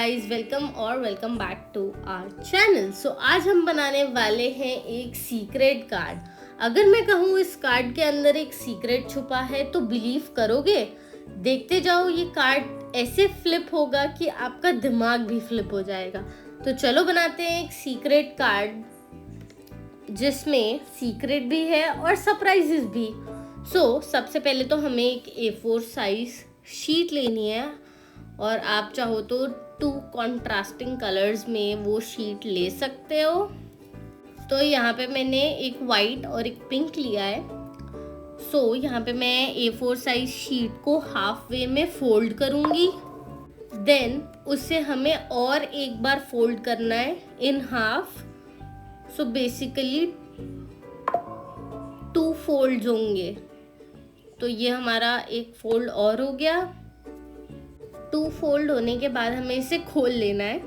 Guys, welcome back to our channel. So आज हम बनाने वाले हैं एक सीक्रेट कार्ड। अगर मैं कहूँ इस कार्ड के अंदर एक सीक्रेट छुपा है तो बिलीव करोगे? देखते जाओ, ये कार्ड ऐसे फ्लिप होगा कि आपका दिमाग भी फ्लिप हो जाएगा। तो चलो बनाते हैं एक सीक्रेट कार्ड जिसमें सीक्रेट भी है और सरप्राइजेस भी। सबसे पहले तो हमें एक A4 साइज शीट लेनी है और आप चाहो तो 2 कॉन्ट्रास्टिंग कलर्स में वो शीट ले सकते हो। तो यहाँ पे मैंने एक वाइट और एक पिंक लिया है। यहाँ पे मैं A4 साइज शीट को हाफ वे में फोल्ड करूँगी। देन उसे हमें और एक बार फोल्ड करना है इन हाफ। बेसिकली 2 फोल्ड्स होंगे। तो ये हमारा एक फोल्ड और हो गया। 2 फोल्ड होने के बाद हमें इसे खोल लेना है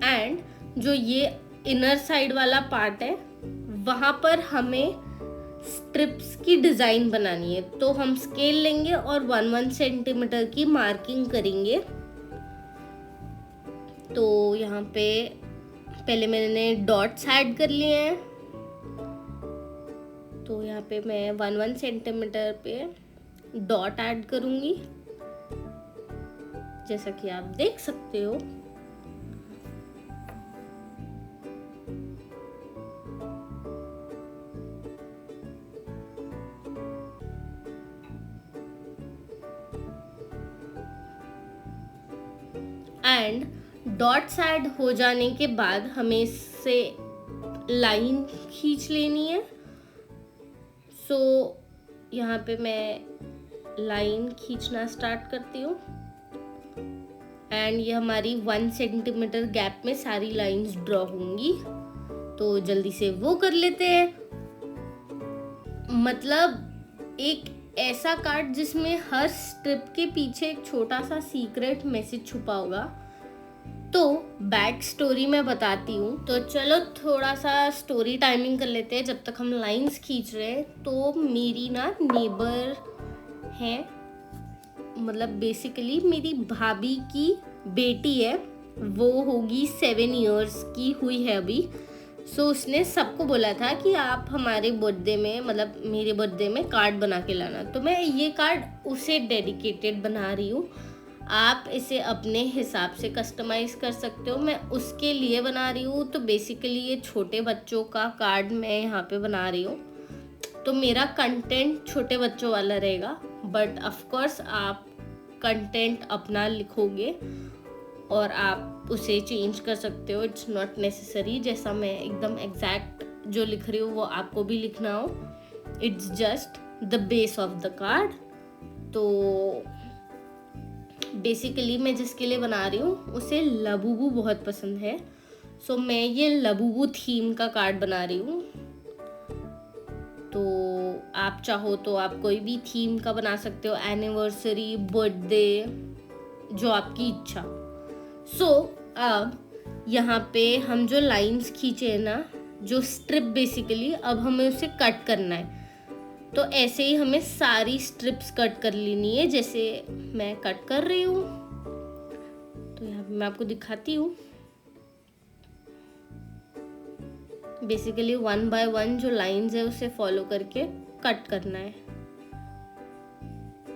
एंड जो ये इनर साइड वाला पार्ट है वहाँ पर हमें स्ट्रिप्स की डिज़ाइन बनानी है। तो हम स्केल लेंगे और 1-1 सेंटीमीटर की मार्किंग करेंगे। तो यहाँ पे पहले मैंने डॉट्स ऐड कर लिए हैं। तो यहाँ पे मैं 1-1 सेंटीमीटर पे डॉट ऐड करूँगी, जैसा कि आप देख सकते हो। एंड डॉट्स ऐड हो जाने के बाद हमें इससे लाइन खींच लेनी है। यहाँ पे मैं लाइन खींचना स्टार्ट करती हूँ एंड ये हमारी 1 सेंटीमीटर गैप में सारी लाइंस ड्रॉ होंगी। तो जल्दी से वो कर लेते हैं। मतलब एक ऐसा कार्ड जिसमें हर स्ट्रिप के पीछे एक छोटा सा सीक्रेट मैसेज छुपा होगा। तो बैक स्टोरी मैं बताती हूँ। तो चलो थोड़ा सा स्टोरी टाइमिंग कर लेते हैं जब तक हम लाइंस खींच रहे हैं। तो मेरी ना नेबर है, मतलब बेसिकली मेरी भाभी की बेटी है। वो होगी 7 इयर्स की हुई है अभी। उसने सबको बोला था कि आप हमारे बर्थडे में, मतलब मेरे बर्थडे में कार्ड बना के लाना। तो मैं ये कार्ड उसे डेडिकेटेड बना रही हूँ। आप इसे अपने हिसाब से कस्टमाइज़ कर सकते हो, मैं उसके लिए बना रही हूँ। तो बेसिकली ये छोटे बच्चों का कार्ड मैं यहाँ पे बना रही हूँ। तो मेरा कंटेंट छोटे बच्चों वाला रहेगा, बट ऑफ कोर्स आप कंटेंट अपना लिखोगे और आप उसे चेंज कर सकते हो। इट्स नॉट नेसेसरी जैसा मैं एकदम एग्जैक्ट जो लिख रही हूँ वो आपको भी लिखना हो। It's just the base of the card. तो बेसिकली मैं जिसके लिए बना रही हूँ उसे लबूबू बहुत पसंद है। मैं ये लबूबू थीम का कार्ड बना रही हूँ। तो आप चाहो तो आप कोई भी थीम का बना सकते हो, एनिवर्सरी, बर्थडे, जो आपकी इच्छा। अब यहाँ पे हम जो लाइंस खींचे हैं ना, जो स्ट्रिप बेसिकली, अब हमें उसे कट करना है। तो ऐसे ही हमें सारी स्ट्रिप्स कट कर लेनी है, जैसे मैं कट कर रही हूँ। तो यहाँ पे मैं आपको दिखाती हूँ। बेसिकली 1 बाय 1 जो लाइंस है उसे फॉलो करके कट करना है।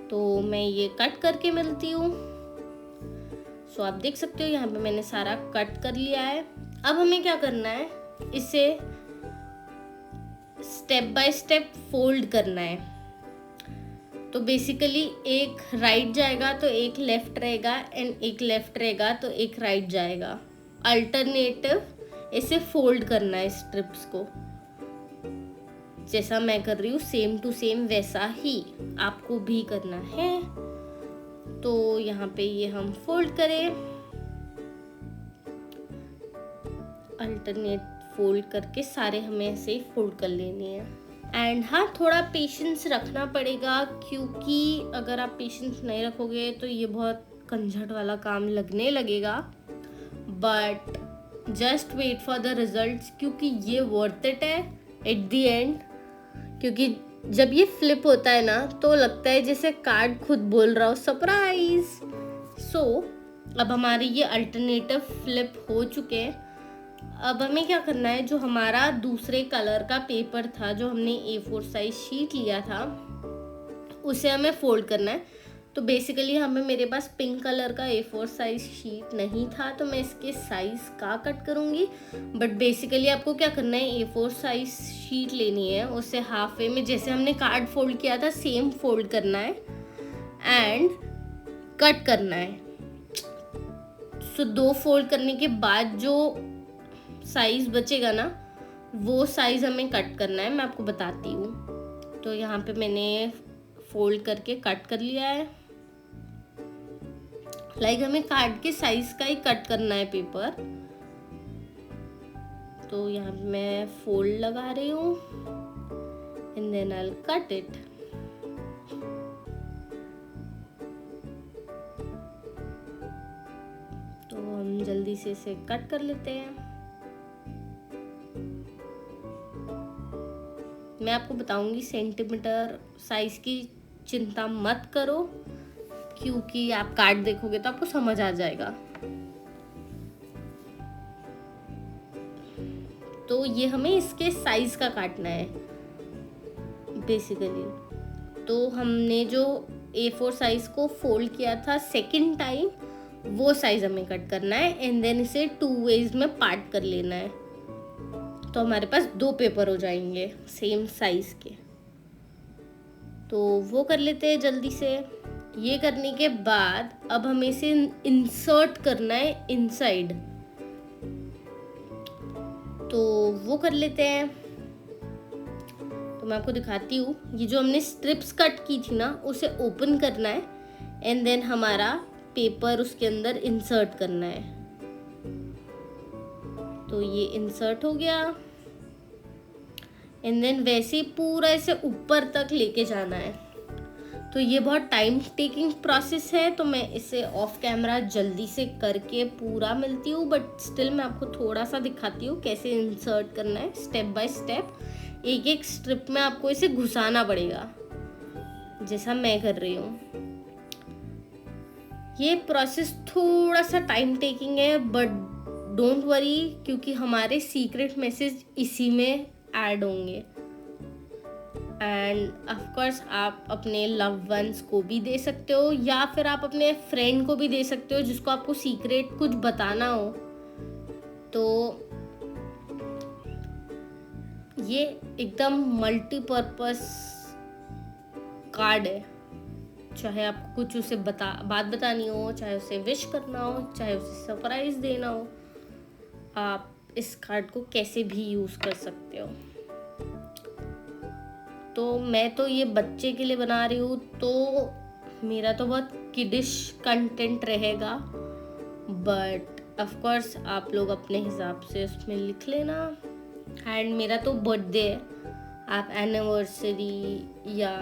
तो मैं ये कट करके मिलती हूँ। आप देख सकते हो यहाँ पे मैंने सारा कट कर लिया है। अब हमें क्या करना है, इसे स्टेप बाय स्टेप फोल्ड करना है। तो बेसिकली एक राइट जाएगा तो एक लेफ्ट रहेगा एंड एक लेफ्ट रहेगा तो एक राइट जाएगा। अल्टरनेटिव इसे फोल्ड करना है स्ट्रिप्स को, जैसा मैं कर रही हूँ सेम टू सेम वैसा ही आपको भी करना है। तो यहाँ पे ये हम फोल्ड करें, अल्टरनेट फोल्ड करके सारे हमें ऐसे ही फोल्ड कर लेने हैं। एंड हाँ, थोड़ा पेशेंस रखना पड़ेगा, क्योंकि अगर आप पेशेंस नहीं रखोगे तो ये बहुत कंझट वाला काम लगने लगेगा। But just wait for the results, क्योंकि ये वर्थ इट है एट द एंड। क्योंकि जब ये फ्लिप होता है ना तो लगता है जैसे कार्ड खुद बोल रहा हो, सरप्राइज। अब हमारे ये अल्टरनेटिव फ्लिप हो चुके हैं। अब हमें क्या करना है, जो हमारा दूसरे कलर का पेपर था, जो हमने A4 साइज शीट लिया था, उसे हमें फोल्ड करना है। तो बेसिकली मेरे पास पिंक कलर का A4 साइज शीट नहीं था, तो मैं इसके साइज का कट करूँगी। बट बेसिकली आपको क्या करना है, A4 साइज शीट लेनी है, उसे हाफ वे में जैसे हमने कार्ड फोल्ड किया था सेम फोल्ड करना है एंड कट करना है। सो 2 फोल्ड करने के बाद जो साइज बचेगा ना, वो साइज हमें कट करना है। मैं आपको बताती हूँ। तो यहाँ पे मैंने फोल्ड करके कट कर लिया है। हमें कार्ड के साइज का ही कट करना है पेपर। तो यहाँ पे मैं फोल्ड लगा रही हूँ and then I will cut it. तो हम जल्दी से इसे कट कर लेते हैं। मैं आपको बताऊंगी, सेंटीमीटर साइज की चिंता मत करो, क्योंकि आप कार्ड देखोगे तो आपको समझ आ जाएगा। तो ये हमें इसके साइज का काटना है बेसिकली। तो हमने जो A4 साइज को फोल्ड किया था सेकंड टाइम, वो साइज हमें कट करना है एंड देन इसे 2 वेज में पार्ट कर लेना है। तो हमारे पास 2 पेपर हो जाएंगे सेम साइज के। तो वो कर लेते हैं जल्दी से। ये करने के बाद अब हमें इसे इंसर्ट करना है इनसाइड। तो वो कर लेते हैं। तो मैं आपको दिखाती हूँ। ये जो हमने स्ट्रिप्स कट की थी ना, उसे ओपन करना है एंड देन हमारा पेपर उसके अंदर इंसर्ट करना है। तो ये इंसर्ट हो गया एंड देन वैसे पूरा इसे ऊपर तक लेके जाना है। तो ये बहुत टाइम टेकिंग प्रोसेस है, तो मैं इसे ऑफ कैमरा जल्दी से करके पूरा मिलती हूँ। बट स्टिल मैं आपको थोड़ा सा दिखाती हूँ कैसे इंसर्ट करना है स्टेप बाय स्टेप। एक एक स्ट्रिप में आपको इसे घुसाना पड़ेगा, जैसा मैं कर रही हूँ। ये प्रोसेस थोड़ा सा टाइम टेकिंग है, बट डोंट वरी, क्योंकि हमारे सीक्रेट मैसेज इसी में ऐड होंगे। एंड ऑफ कोर्स आप अपने लव वंस को भी दे सकते हो, या फिर आप अपने फ्रेंड को भी दे सकते हो जिसको आपको सीक्रेट कुछ बताना हो। तो ये एकदम मल्टीपर्पस कार्ड है। चाहे आपको कुछ उसे बात बतानी हो, चाहे उसे विश करना हो, चाहे उसे सरप्राइज देना हो, आप इस कार्ड को कैसे भी यूज कर सकते हो। तो मैं तो ये बच्चे के लिए बना रही हूँ, तो मेरा तो बहुत किडिश कंटेंट रहेगा, बट ऑफ कोर्स आप लोग अपने हिसाब से उसमें लिख लेना। एंड मेरा तो बर्थडे है, आप एनिवर्सरी या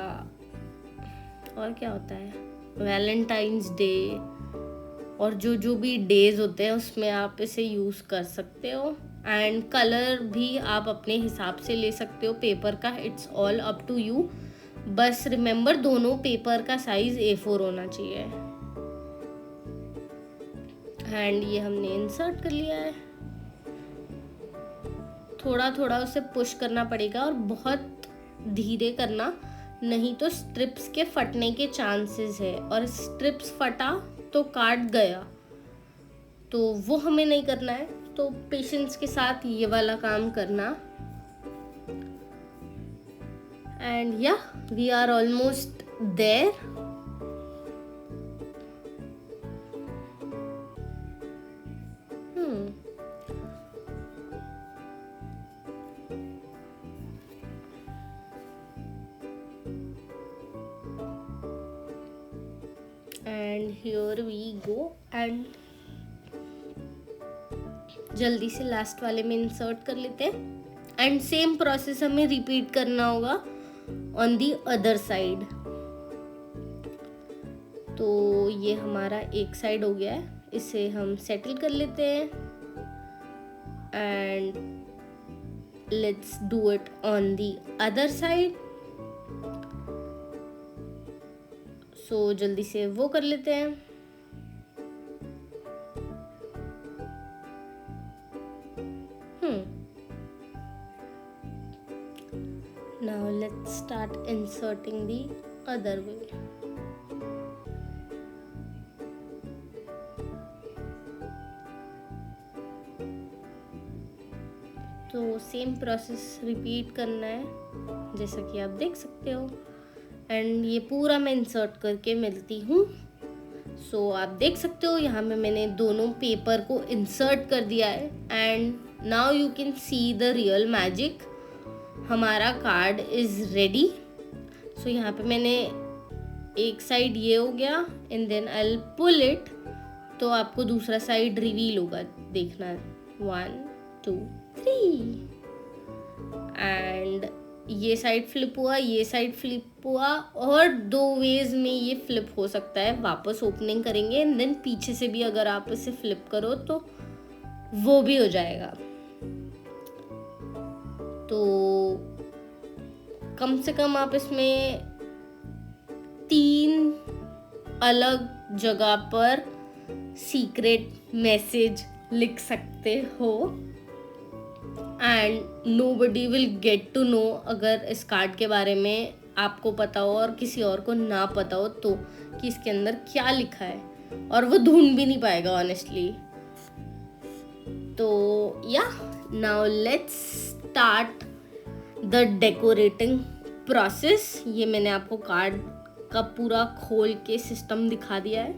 और क्या होता है, वैलेंटाइंस डे और जो भी डेज होते हैं उसमें आप इसे यूज़ कर सकते हो। एंड कलर भी आप अपने हिसाब से ले सकते हो पेपर का, it's all up to you. बस रिमेंबर, दोनों पेपर का साइज A4 होना चाहिए। एंड ये हमने इंसर्ट कर लिया है। थोड़ा थोड़ा उसे पुश करना पड़ेगा और बहुत धीरे करना, नहीं तो स्ट्रिप्स के फटने के चांसेस है, और स्ट्रिप्स फटा तो काट गया, तो वो हमें नहीं करना है। तो पेशेंस के साथ ये वाला काम करना। And yeah we are almost there. And here we go. And जल्दी से लास्ट वाले में इंसर्ट कर लेते हैं। एंड सेम प्रोसेस हमें रिपीट करना होगा ऑन दी अदर साइड। तो ये हमारा एक साइड हो गया है, इसे हम सेटल कर लेते हैं and let's do it on the other side. So जल्दी से वो कर लेते हैं। inserting the other way. तो सेम प्रोसेस रिपीट करना है जैसा कि आप देख सकते हो। एंड ये पूरा मैं इंसर्ट करके मिलती हूँ। सो आप देख सकते हो यहाँ में मैंने दोनों पेपर को इंसर्ट कर दिया है। And now you can see the real magic. हमारा कार्ड इज रेडी। सो यहाँ पे मैंने एक साइड ये हो गया and then I will pull it, तो आपको दूसरा साइड रिवील होगा, देखना है। 1 2 3 एंड ये साइड फ्लिप हुआ, ये साइड फ्लिप हुआ, और 2 वेज में ये फ्लिप हो सकता है। वापस ओपनिंग करेंगे एंड देन पीछे से भी अगर आप इसे फ्लिप करो तो वो भी हो जाएगा। तो कम से कम आप इसमें 3 अलग जगह पर सीक्रेट मैसेज लिख सकते हो and nobody will get to know. अगर इस कार्ड के बारे में आपको पता हो और किसी और को ना पता हो तो, कि इसके अंदर क्या लिखा है, और वो ढूंढ भी नहीं पाएगा ऑनेस्टली। तो या now let's start the decorating process. ये मैंने आपको कार्ड का पूरा खोल के सिस्टम दिखा दिया है।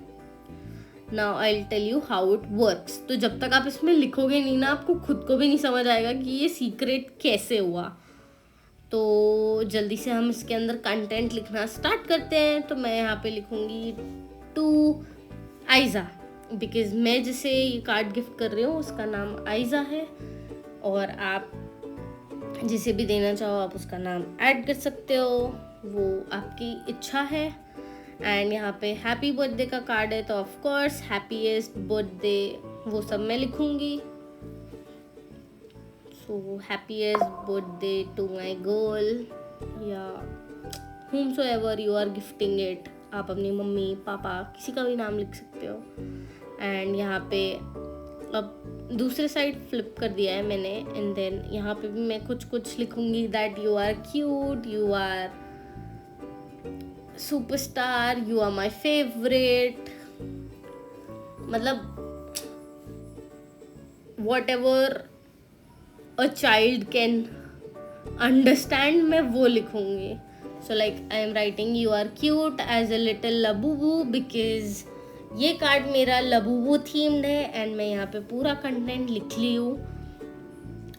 Now I will tell you how it works. तो जब तक आप इसमें लिखोगे नहीं ना, आपको खुद को भी नहीं समझ आएगा कि ये सीक्रेट कैसे हुआ। तो जल्दी से हम इसके अंदर कंटेंट लिखना स्टार्ट करते हैं। तो मैं यहाँ पे लिखूँगी टू आइज़ा, बिकॉज मैं जिसे ये कार्ड गिफ्ट कर रही हूँ उसका नाम आइज़ा है, और आप जिसे भी देना चाहो आप उसका नाम ऐड कर सकते हो, वो आपकी इच्छा है। एंड यहाँ पे हैप्पी बर्थडे का कार्ड है तो ऑफ कोर्स हैप्पीएस्ट बर्थडे वो सब मैं लिखूंगी। So happiest birthday to my girl, या whomsoever you are gifting it, आप अपनी मम्मी पापा किसी का भी नाम लिख सकते हो। एंड यहाँ पे अब दूसरे साइड फ्लिप कर दिया है मैंने, एंड देन यहाँ पे भी मैं कुछ लिखूंगी that you are cute, you are superstar, you are my favourite, मतलब whatever a child can understand मैं वो लिखूंगी। So like I am writing you are cute as a little Labubu, because ये कार्ड मेरा Labubu themed है। And मैं यहाँ पे पूरा कंटेंट लिख ली हूँ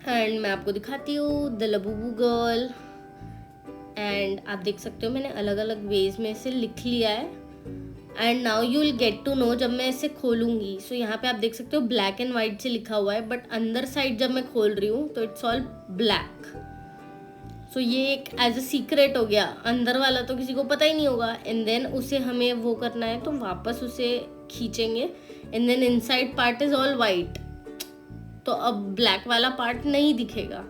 एंड मैं आपको दिखाती हूँ द लबूबू गर्ल। एंड आप देख सकते हो मैंने अलग अलग वेज में इसे लिख लिया है। And now you will get to know जब मैं इसे खोलूंगी। सो यहाँ पे आप देख सकते हो ब्लैक एंड वाइट से लिखा हुआ है, बट अंदर साइड जब मैं खोल रही हूँ तो इट्स ऑल ब्लैक। सो ये एक एज अ सीक्रेट हो गया, अंदर वाला तो किसी को पता ही नहीं होगा। एंड देन उसे हमें वो करना है तो वापस उसे खींचेंगे and then inside part is all white, तो अब ब्लैक वाला पार्ट नहीं दिखेगा।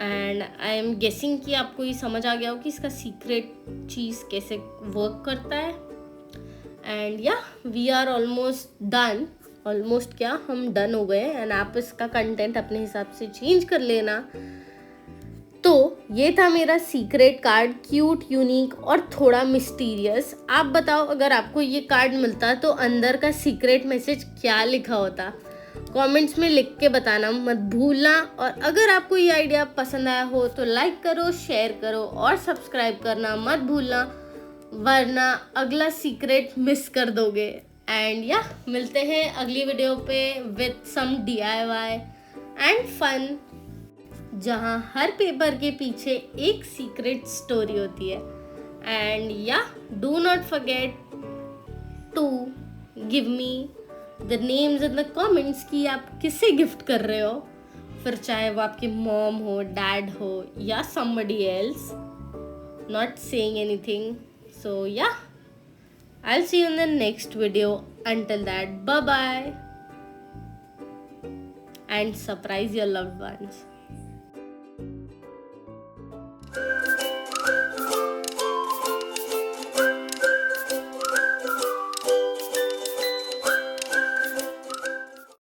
एंड आई एम गेसिंग कि आपको ये समझ आ गया हो कि इसका सीक्रेट चीज़ कैसे वर्क करता है। And yeah we are almost done, almost क्या हम डन हो गए। एंड आप इसका कंटेंट अपने हिसाब से चेंज कर लेना। तो ये था मेरा सीक्रेट कार्ड, क्यूट, यूनिक और थोड़ा मिस्टीरियस। आप बताओ अगर आपको ये कार्ड मिलता तो अंदर का सीक्रेट मैसेज क्या लिखा होता, कमेंट्स में लिख के बताना मत भूलना। और अगर आपको ये आइडिया पसंद आया हो तो लाइक करो, शेयर करो और सब्सक्राइब करना मत भूलना, वरना अगला सीक्रेट मिस कर दोगे। एंड या मिलते हैं अगली वीडियो पे with some DIY and fun, जहाँ हर पेपर के पीछे एक सीक्रेट स्टोरी होती है। And yeah do not forget to give me the names in the comments कि आप किसे गिफ्ट कर रहे हो, फिर चाहे वो आपकी मॉम हो, डैड हो या somebody else, not saying anything. So yeah, I'll see you in the next video. Until that, bye bye and surprise your loved ones.